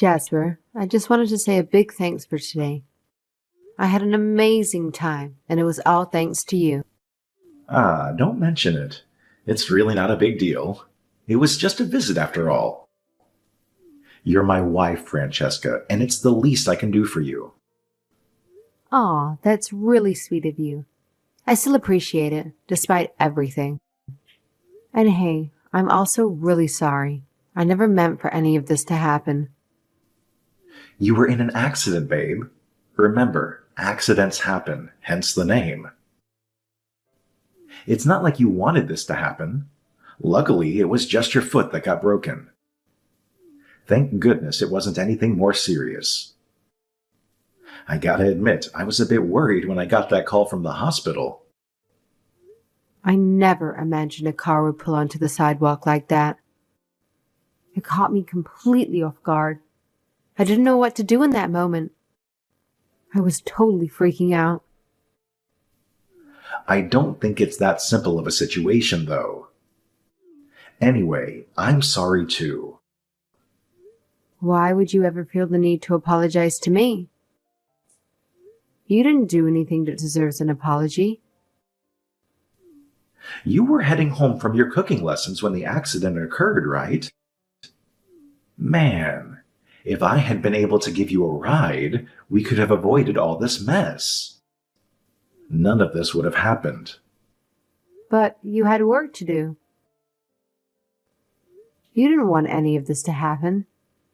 Jasper, I just wanted to say a big thanks for today. I had an amazing time, and it was all thanks to you. Ah, don't mention it. It's really not a big deal. It was just a visit after all. You're my wife, Francesca, and it's the least I can do for you. Aw, that's really sweet of you. I still appreciate it, despite everything. And hey, I'm also really sorry. I never meant for any of this to happen. You were in an accident, babe. Remember, accidents happen, hence the name. It's not like you wanted this to happen. Luckily, it was just your foot that got broken. Thank goodness it wasn't anything more serious. I gotta admit, I was a bit worried when I got that call from the hospital. I never imagined a car would pull onto the sidewalk like that. It caught me completely off guard. I didn't know what to do in that moment. I was totally freaking out. I don't think it's that simple of a situation, though. Anyway, I'm sorry too. Why would you ever feel the need to apologize to me? You didn't do anything that deserves an apology. You were heading home from your cooking lessons when the accident occurred, right? Man, if I had been able to give you a ride, we could have avoided all this mess. None of this would have happened. But you had work to do. You didn't want any of this to happen.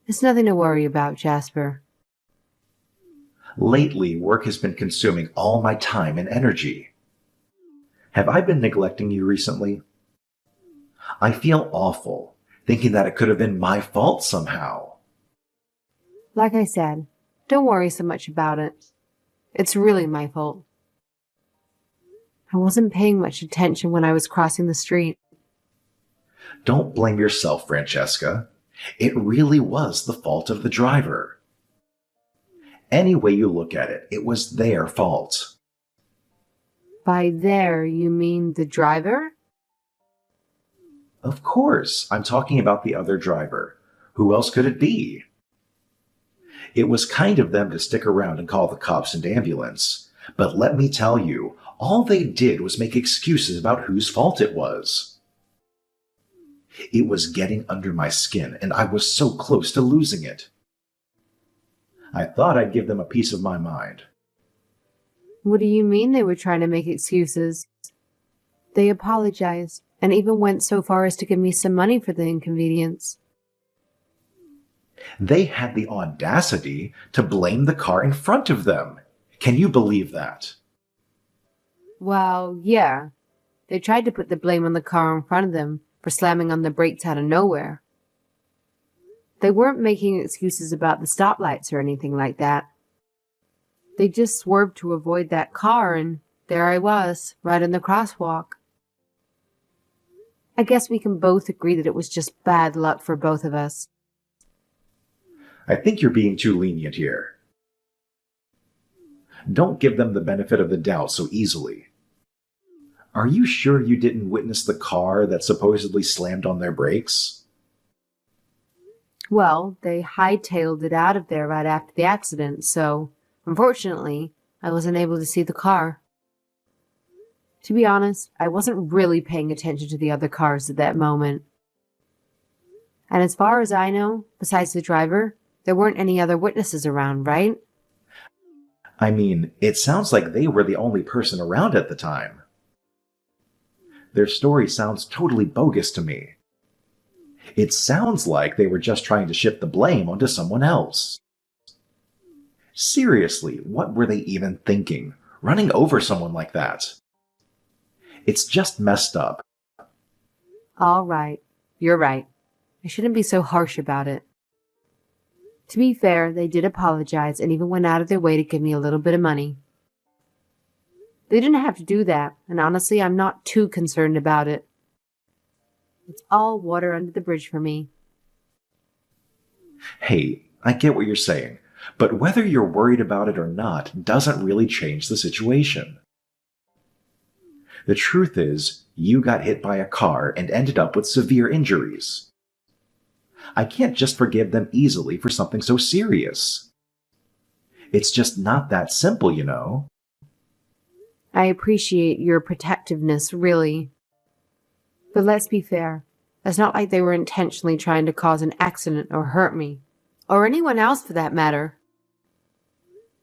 It's nothing to worry about, Jasper. Lately, work has been consuming all my time and energy. Have I been neglecting you recently? I feel awful, thinking that it could have been my fault somehow. Like I said, don't worry so much about it. It's really my fault. I wasn't paying much attention when I was crossing the street. Don't blame yourself, Francesca. It really was the fault of the driver. Any way you look at it, it was their fault. By there, you mean the driver? Of course, I'm talking about the other driver. Who else could it be? It was kind of them to stick around and call the cops and ambulance. But let me tell you, all they did was make excuses about whose fault it was. It was getting under my skin, and I was so close to losing it. I thought I'd give them a piece of my mind. What do you mean they were trying to make excuses? They apologized and even went so far as to give me some money for the inconvenience. They had the audacity to blame the car in front of them. Can you believe that? Well, yeah. They tried to put the blame on the car in front of them for slamming on the brakes out of nowhere. They weren't making excuses about the stoplights or anything like that. They just swerved to avoid that car, and there I was, right in the crosswalk. I guess we can both agree that it was just bad luck for both of us. I think you're being too lenient here. Don't give them the benefit of the doubt so easily. Are you sure you didn't witness the car that supposedly slammed on their brakes? Well, they hightailed it out of there right after the accident, so unfortunately, I wasn't able to see the car. To be honest, I wasn't really paying attention to the other cars at that moment. And as far as I know, besides the driver, there weren't any other witnesses around, right? I mean, it sounds like they were the only person around at the time. Their story sounds totally bogus to me. It sounds like they were just trying to shift the blame onto someone else. Seriously, what were they even thinking, running over someone like that? It's just messed up. All right, you're right. I shouldn't be so harsh about it. To be fair, they did apologize and even went out of their way to give me a little bit of money. They didn't have to do that, and honestly, I'm not too concerned about it. It's all water under the bridge for me. Hey, I get what you're saying, but whether you're worried about it or not doesn't really change the situation. The truth is, you got hit by a car and ended up with severe injuries. I can't just forgive them easily for something so serious. It's just not that simple, you know. I appreciate your protectiveness, really. But let's be fair. It's not like they were intentionally trying to cause an accident or hurt me. Or anyone else for that matter.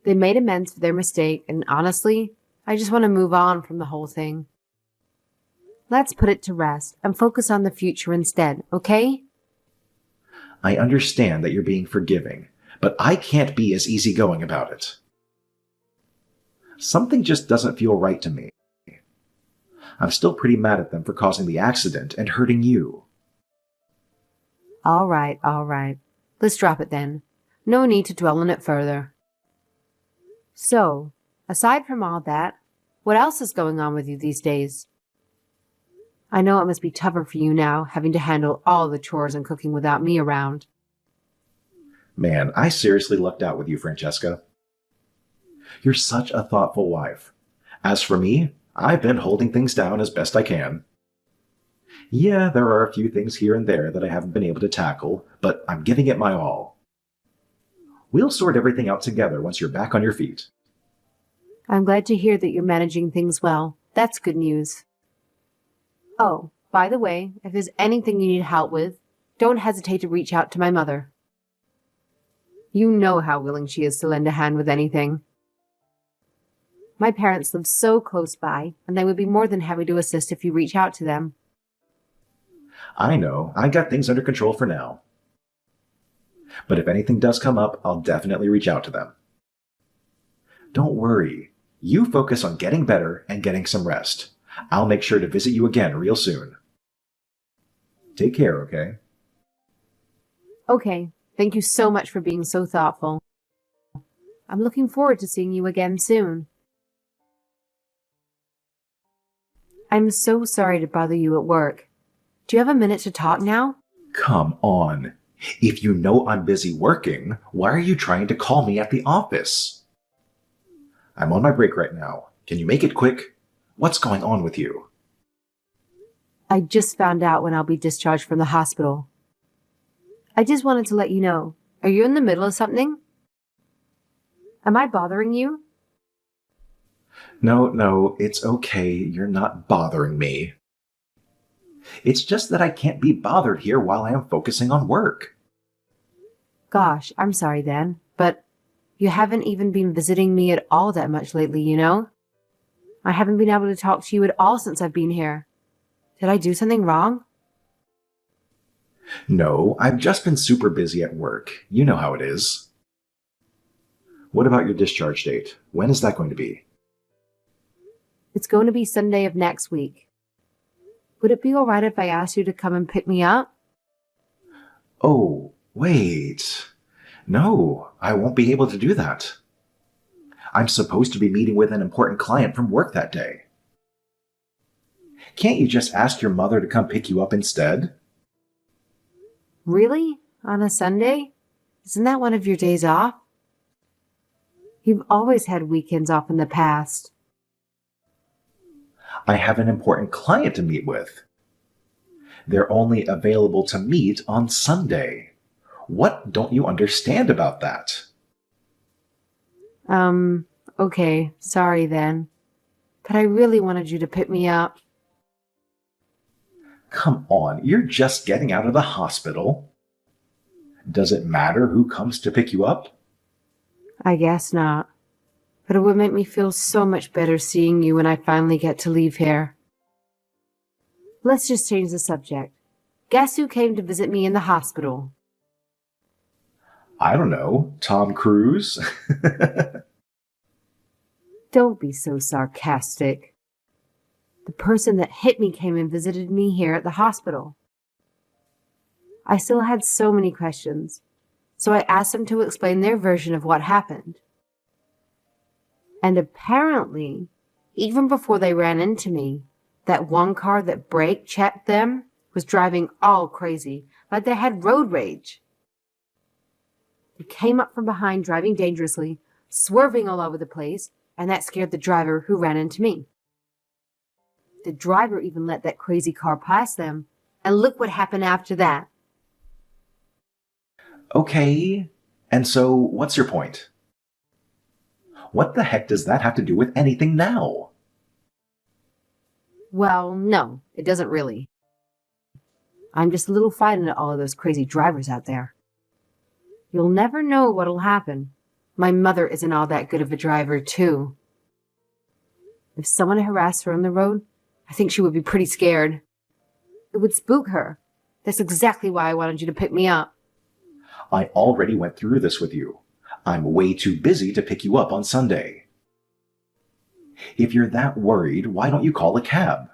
They made amends for their mistake, and honestly, I just want to move on from the whole thing. Let's put it to rest and focus on the future instead, okay? I understand that you're being forgiving, but I can't be as easygoing about it. Something just doesn't feel right to me. I'm still pretty mad at them for causing the accident and hurting you. All right, all right. Let's drop it then. No need to dwell on it further. So, aside from all that, what else is going on with you these days? I know it must be tougher for you now, having to handle all the chores and cooking without me around. Man, I seriously lucked out with you, Francesca. You're such a thoughtful wife. As for me, I've been holding things down as best I can. Yeah, there are a few things here and there that I haven't been able to tackle, but I'm giving it my all. We'll sort everything out together once you're back on your feet. I'm glad to hear that you're managing things well. That's good news. Oh, by the way, if there's anything you need help with, don't hesitate to reach out to my mother. You know how willing she is to lend a hand with anything. My parents live so close by, and they would be more than happy to assist if you reach out to them. I know, I got things under control for now. But if anything does come up, I'll definitely reach out to them. Don't worry. You focus on getting better and getting some rest. I'll make sure to visit you again real soon. Take care, okay? Okay, thank you so much for being so thoughtful. I'm looking forward to seeing you again soon. I'm so sorry to bother you at work. Do you have a minute to talk now? Come on. If you know I'm busy working, why are you trying to call me at the office? I'm on my break right now. Can you make it quick? What's going on with you? I just found out when I'll be discharged from the hospital. I just wanted to let you know. Are you in the middle of something? Am I bothering you? No, it's okay. You're not bothering me. It's just that I can't be bothered here while I am focusing on work. Gosh, I'm sorry then, but you haven't even been visiting me at all that much lately, you know? I haven't been able to talk to you at all since I've been here. Did I do something wrong? No, I've just been super busy at work. You know how it is. What about your discharge date? When is that going to be? It's going to be Sunday of next week. Would it be all right if I asked you to come and pick me up? Oh, wait. No, I won't be able to do that. I'm supposed to be meeting with an important client from work that day. Can't you just ask your mother to come pick you up instead? Really? On a Sunday? Isn't that one of your days off? You've always had weekends off in the past. I have an important client to meet with. They're only available to meet on Sunday. What don't you understand about that? Okay, sorry then. But I really wanted you to pick me up. Come on, you're just getting out of the hospital. Does it matter who comes to pick you up? I guess not. But it would make me feel so much better seeing you when I finally get to leave here. Let's just change the subject. Guess who came to visit me in the hospital? I don't know, Tom Cruise? Don't be so sarcastic. The person that hit me came and visited me here at the hospital. I still had so many questions, so I asked them to explain their version of what happened. And apparently, even before they ran into me, that one car that brake checked them was driving all crazy, like they had road rage. They came up from behind driving dangerously, swerving all over the place, and that scared the driver who ran into me. The driver even let that crazy car pass them, and look what happened after that. Okay, and so what's your point? What the heck does that have to do with anything now? Well, no, it doesn't really. I'm just a little frightened at all of those crazy drivers out there. You'll never know what'll happen. My mother isn't all that good of a driver, too. If someone harassed her on the road, I think she would be pretty scared. It would spook her. That's exactly why I wanted you to pick me up. I already went through this with you. I'm way too busy to pick you up on Sunday. If you're that worried, why don't you call a cab?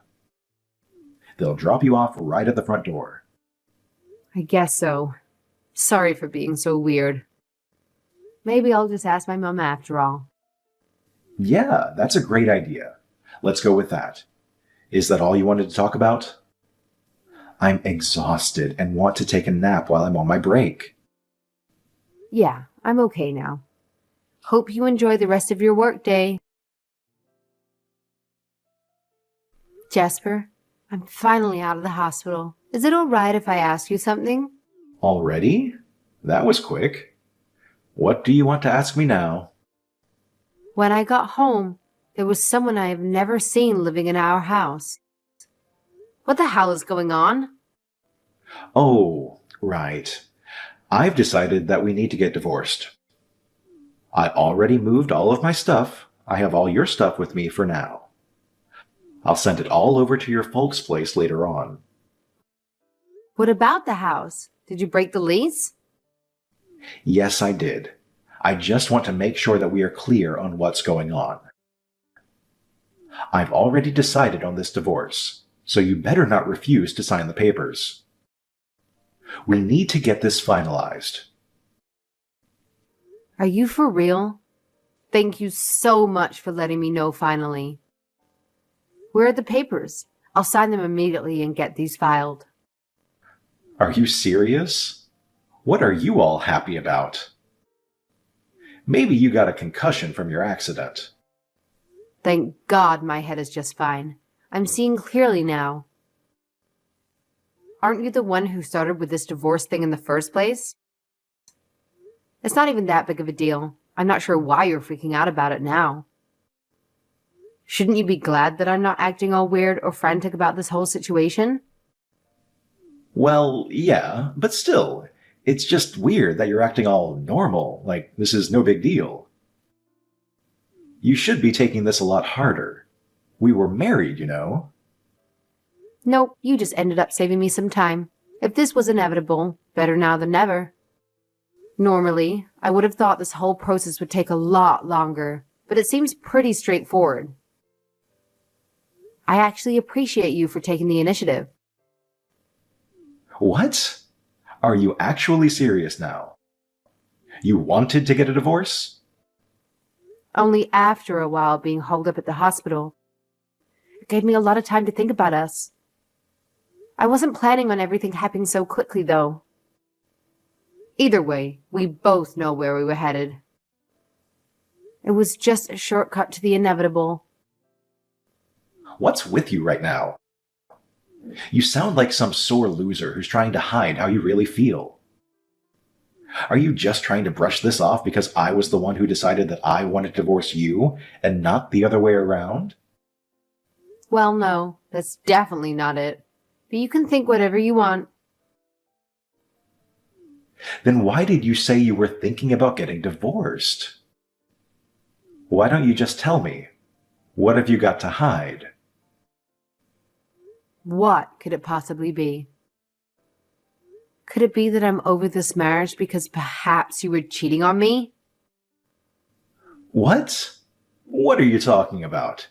They'll drop you off right at the front door. I guess so. Sorry for being so weird. Maybe I'll just ask my mom after all. Yeah, that's a great idea. Let's go with that. Is that all you wanted to talk about? I'm exhausted and want to take a nap while I'm on my break. Yeah, I'm okay now. Hope you enjoy the rest of your workday. Jasper, I'm finally out of the hospital. Is it all right if I ask you something? Already? That was quick. What do you want to ask me now? When I got home, there was someone I have never seen living in our house. What the hell is going on? Oh, right. I've decided that we need to get divorced. I already moved all of my stuff. I have all your stuff with me for now. I'll send it all over to your folks' place later on. What about the house? Did you break the lease? Yes, I did. I just want to make sure that we are clear on what's going on. I've already decided on this divorce, so you better not refuse to sign the papers. We need to get this finalized. Are you for real? Thank you so much for letting me know finally. Where are the papers? I'll sign them immediately and get these filed. Are you serious? What are you all happy about? Maybe you got a concussion from your accident. Thank God my head is just fine. I'm seeing clearly now. Aren't you the one who started with this divorce thing in the first place? It's not even that big of a deal. I'm not sure why you're freaking out about it now. Shouldn't you be glad that I'm not acting all weird or frantic about this whole situation? Well, yeah, but still, it's just weird that you're acting all normal, like this is no big deal. You should be taking this a lot harder. We were married, you know. Nope, you just ended up saving me some time. If this was inevitable, better now than never. Normally, I would have thought this whole process would take a lot longer, but it seems pretty straightforward. I actually appreciate you for taking the initiative. What? Are you actually serious now? You wanted to get a divorce? Only after a while being holed up at the hospital. It gave me a lot of time to think about us. I wasn't planning on everything happening so quickly, though. Either way, we both know where we were headed. It was just a shortcut to the inevitable. What's with you right now? You sound like some sore loser who's trying to hide how you really feel. Are you just trying to brush this off because I was the one who decided that I wanted to divorce you and not the other way around? Well, no, that's definitely not it. But you can think whatever you want. Then why did you say you were thinking about getting divorced? Why don't you just tell me? What have you got to hide? What could it possibly be? Could it be that I'm over this marriage because perhaps you were cheating on me? What? What are you talking about?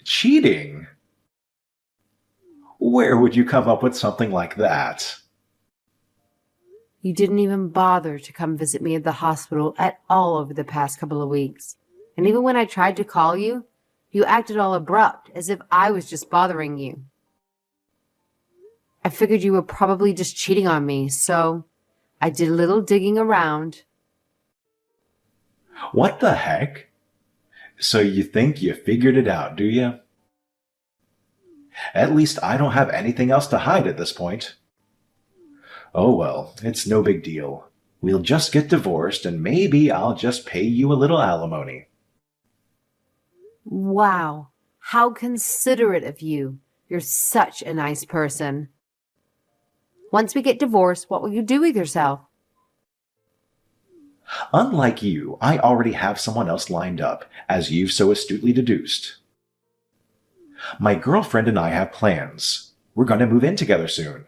Cheating? Where would you come up with something like that? You didn't even bother to come visit me at the hospital at all over the past couple of weeks. And even when I tried to call you, you acted all abrupt, as if I was just bothering you. I figured you were probably just cheating on me, so I did a little digging around. What the heck? So you think you figured it out, do you? At least I don't have anything else to hide at this point. Oh well, it's no big deal. We'll just get divorced and maybe I'll just pay you a little alimony. Wow, how considerate of you. You're such a nice person. Once we get divorced, what will you do with yourself? Unlike you, I already have someone else lined up, as you've so astutely deduced. My girlfriend and I have plans. We're going to move in together soon.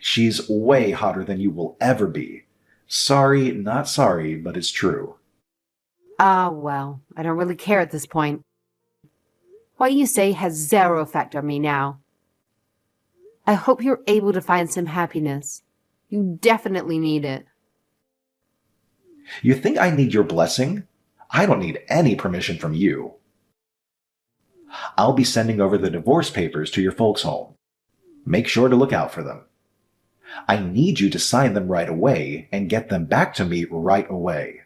She's way hotter than you will ever be. Sorry, not sorry, but it's true. Ah, well, I don't really care at this point. What you say has zero effect on me now. I hope you're able to find some happiness. You definitely need it. You think I need your blessing? I don't need any permission from you. I'll be sending over the divorce papers to your folks' home. Make sure to look out for them. I need you to sign them right away and get them back to me right away.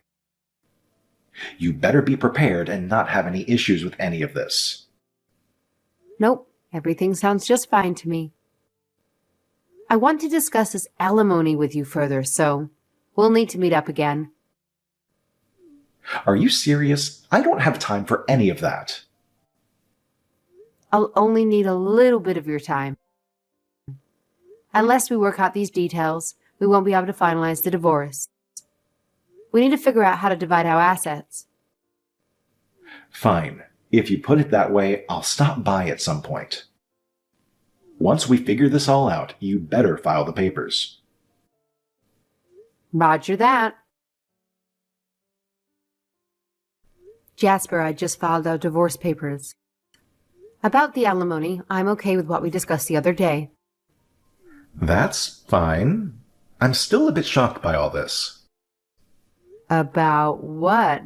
You better be prepared and not have any issues with any of this. Nope, everything sounds just fine to me. I want to discuss this alimony with you further, so we'll need to meet up again. Are you serious? I don't have time for any of that. I'll only need a little bit of your time. Unless we work out these details, we won't be able to finalize the divorce. We need to figure out how to divide our assets. Fine. If you put it that way, I'll stop by at some point. Once we figure this all out, you better file the papers. Roger that. Jasper, I just filed our divorce papers. About the alimony, I'm okay with what we discussed the other day. That's fine. I'm still a bit shocked by all this. About what?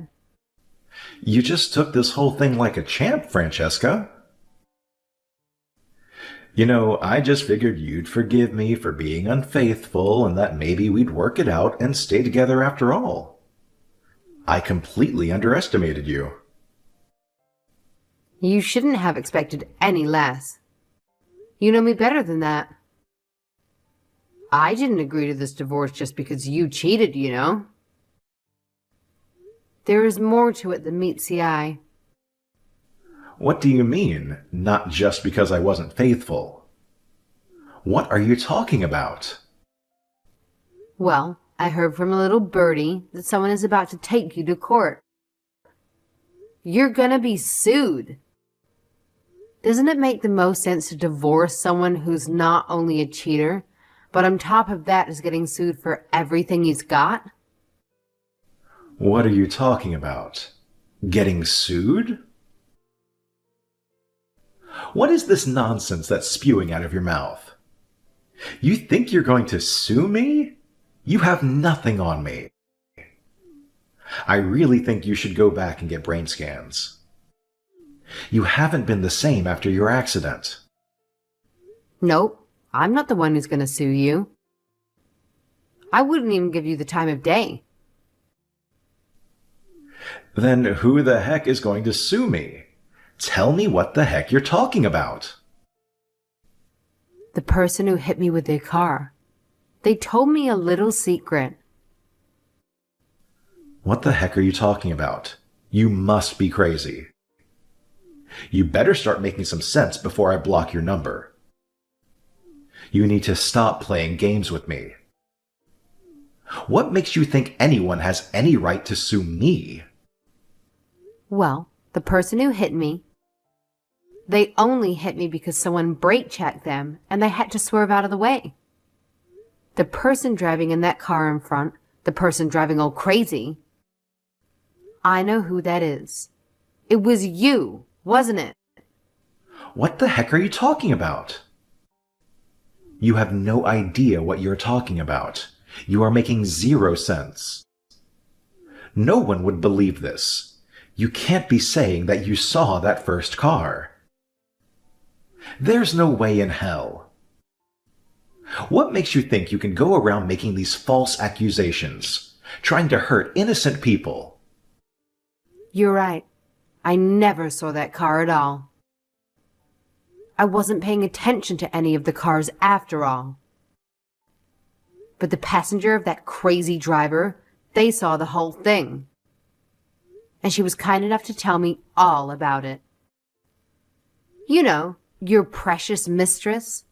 You just took this whole thing like a champ, Francesca. You know, I just figured you'd forgive me for being unfaithful and that maybe we'd work it out and stay together after all. I completely underestimated you. You shouldn't have expected any less. You know me better than that. I didn't agree to this divorce just because you cheated, you know. There is more to it than meets the eye. What do you mean, not just because I wasn't faithful? What are you talking about? Well, I heard from a little birdie that someone is about to take you to court. You're gonna be sued. Doesn't it make the most sense to divorce someone who's not only a cheater, but on top of that is getting sued for everything he's got? What are you talking about? Getting sued? What is this nonsense that's spewing out of your mouth? You think you're going to sue me? You have nothing on me. I really think you should go back and get brain scans. You haven't been the same after your accident. Nope, I'm not the one who's gonna sue you. I wouldn't even give you the time of day. Then who the heck is going to sue me? Tell me what the heck you're talking about. The person who hit me with their car. They told me a little secret. What the heck are you talking about? You must be crazy. You better start making some sense before I block your number. You need to stop playing games with me. What makes you think anyone has any right to sue me? Well, the person who hit me, they only hit me because someone brake checked them and they had to swerve out of the way. The person driving in that car in front, the person driving all crazy, I know who that is. It was you, wasn't it? What the heck are you talking about? You have no idea what you're talking about. You are making zero sense. No one would believe this. You can't be saying that you saw that first car. There's no way in hell. What makes you think you can go around making these false accusations, trying to hurt innocent people? You're right. I never saw that car at all. I wasn't paying attention to any of the cars after all. But the passenger of that crazy driver, they saw the whole thing. And she was kind enough to tell me all about it. You know, your precious mistress.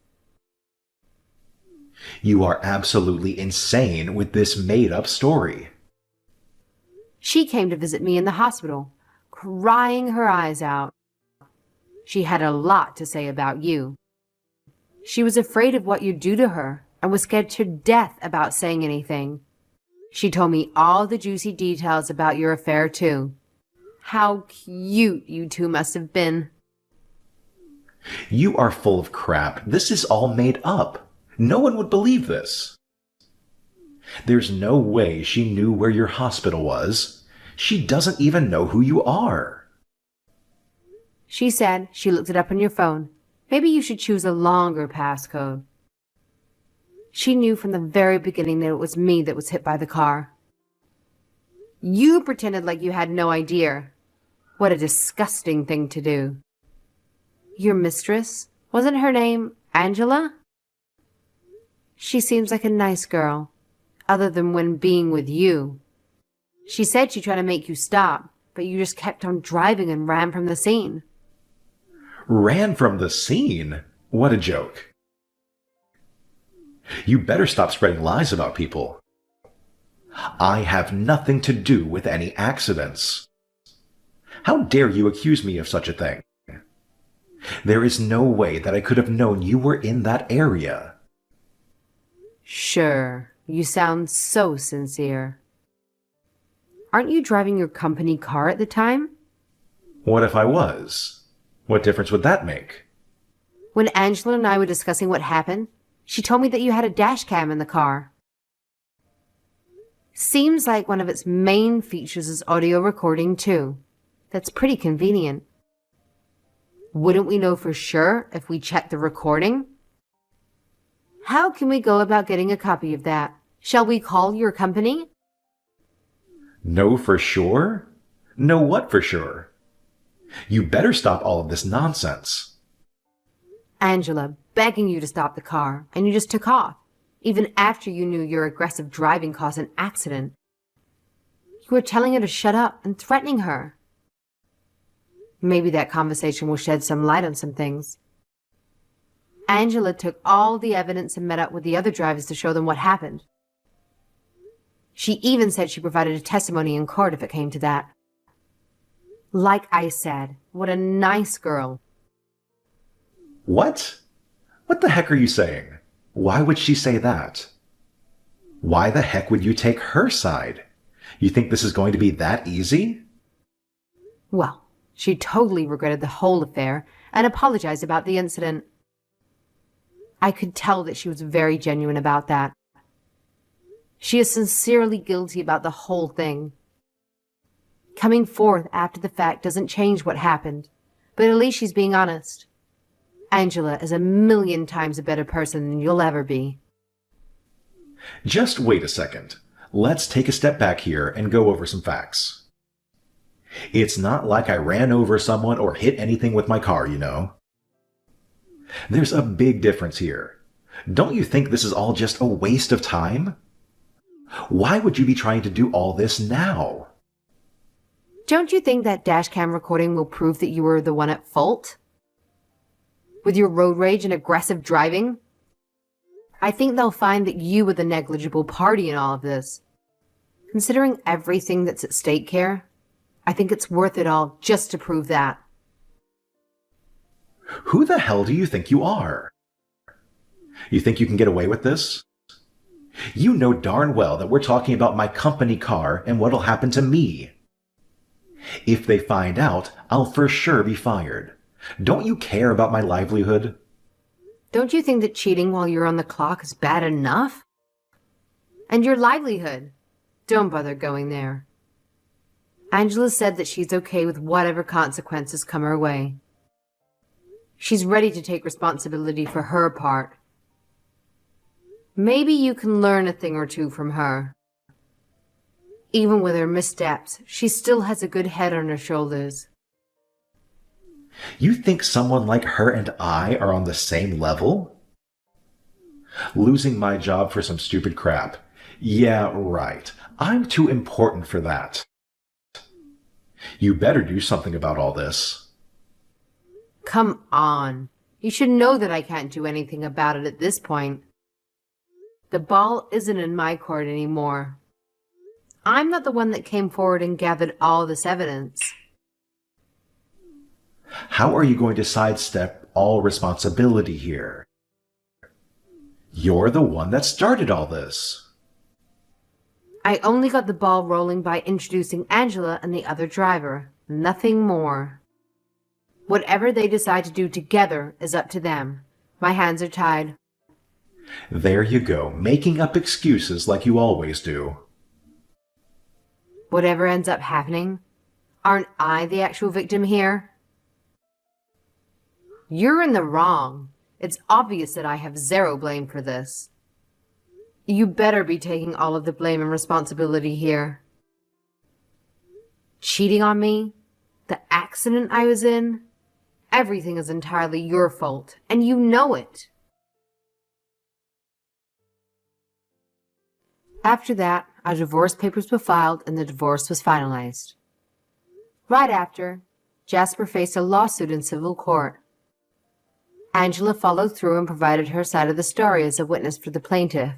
You are absolutely insane with this made-up story. She came to visit me in the hospital, crying her eyes out. She had a lot to say about you. She was afraid of what you'd do to her and was scared to death about saying anything. She told me all the juicy details about your affair, too. How cute you two must have been. You are full of crap. This is all made up. No one would believe this. There's no way she knew where your hospital was. She doesn't even know who you are. She said she looked it up on your phone. Maybe you should choose a longer passcode. She knew from the very beginning that it was me that was hit by the car. You pretended like you had no idea. What a disgusting thing to do. Your mistress? Wasn't her name Angela? She seems like a nice girl, other than when being with you. She said she tried to make you stop, but you just kept on driving and ran from the scene. Ran from the scene? What a joke. You better stop spreading lies about people. I have nothing to do with any accidents. How dare you accuse me of such a thing? There is no way that I could have known you were in that area. Sure, you sound so sincere. Aren't you driving your company car at the time? What if I was? What difference would that make? When Angela and I were discussing what happened, she told me that you had a dash cam in the car. Seems like one of its main features is audio recording too. That's pretty convenient. Wouldn't we know for sure if we checked the recording? How can we go about getting a copy of that? Shall we call your company? Know for sure? Know what for sure? You better stop all of this nonsense. Angela begging you to stop the car, and you just took off, even after you knew your aggressive driving caused an accident. You were telling her to shut up and threatening her. Maybe that conversation will shed some light on some things. Angela took all the evidence and met up with the other drivers to show them what happened. She even said she provided a testimony in court if it came to that. Like I said, what a nice girl. What? What the heck are you saying? Why would she say that? Why the heck would you take her side? You think this is going to be that easy? Well, she totally regretted the whole affair and apologized about the incident. I could tell that she was very genuine about that. She is sincerely guilty about the whole thing. Coming forth after the fact doesn't change what happened, but at least she's being honest. Angela is 1,000,000 times a better person than you'll ever be. Just wait a second. Let's take a step back here and go over some facts. It's not like I ran over someone or hit anything with my car, you know. There's a big difference here. Don't you think this is all just a waste of time? Why would you be trying to do all this now? Don't you think that dashcam recording will prove that you were the one at fault? With your road rage and aggressive driving? I think they'll find that you were the negligible party in all of this. Considering everything that's at stake here, I think it's worth it all just to prove that. Who the hell do you think you are? You think you can get away with this? You know darn well that we're talking about my company car and what'll happen to me. If they find out, I'll for sure be fired. Don't you care about my livelihood? Don't you think that cheating while you're on the clock is bad enough? And your livelihood? Don't bother going there. Angela said that she's okay with whatever consequences come her way. She's ready to take responsibility for her part. Maybe you can learn a thing or two from her. Even with her missteps, she still has a good head on her shoulders. You think someone like her and I are on the same level? Losing my job for some stupid crap. Yeah, right. I'm too important for that. You better do something about all this. Come on. You should know that I can't do anything about it at this point. The ball isn't in my court anymore. I'm not the one that came forward and gathered all this evidence. How are you going to sidestep all responsibility here? You're the one that started all this. I only got the ball rolling by introducing Angela and the other driver. Nothing more. Whatever they decide to do together is up to them. My hands are tied. There you go, making up excuses like you always do. Whatever ends up happening, aren't I the actual victim here? You're in the wrong. It's obvious that I have zero blame for this. You better be taking all of the blame and responsibility here. Cheating on me? The accident I was in? Everything is entirely your fault, and you know it. After that, our divorce papers were filed and the divorce was finalized. Right after, Jasper faced a lawsuit in civil court. Angela followed through and provided her side of the story as a witness for the plaintiff.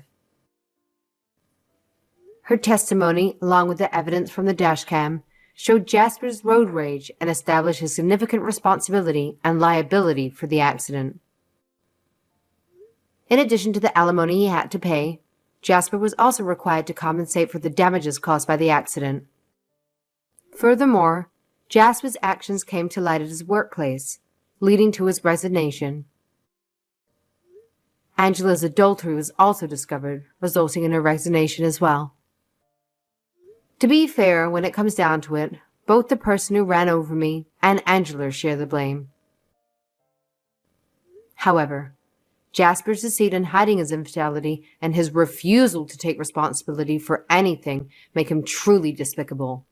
Her testimony, along with the evidence from the dashcam, showed Jasper's road rage and established his significant responsibility and liability for the accident. In addition to the alimony he had to pay, Jasper was also required to compensate for the damages caused by the accident. Furthermore, Jasper's actions came to light at his workplace, leading to his resignation. Angela's adultery was also discovered, resulting in her resignation as well. To be fair, when it comes down to it, both the person who ran over me and Angela share the blame. However, Jasper's deceit in hiding his infidelity and his refusal to take responsibility for anything make him truly despicable.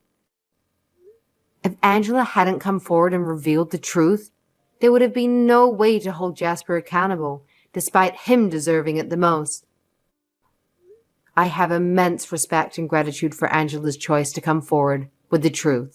If Angela hadn't come forward and revealed the truth, there would have been no way to hold Jasper accountable, despite him deserving it the most. I have immense respect and gratitude for Angela's choice to come forward with the truth.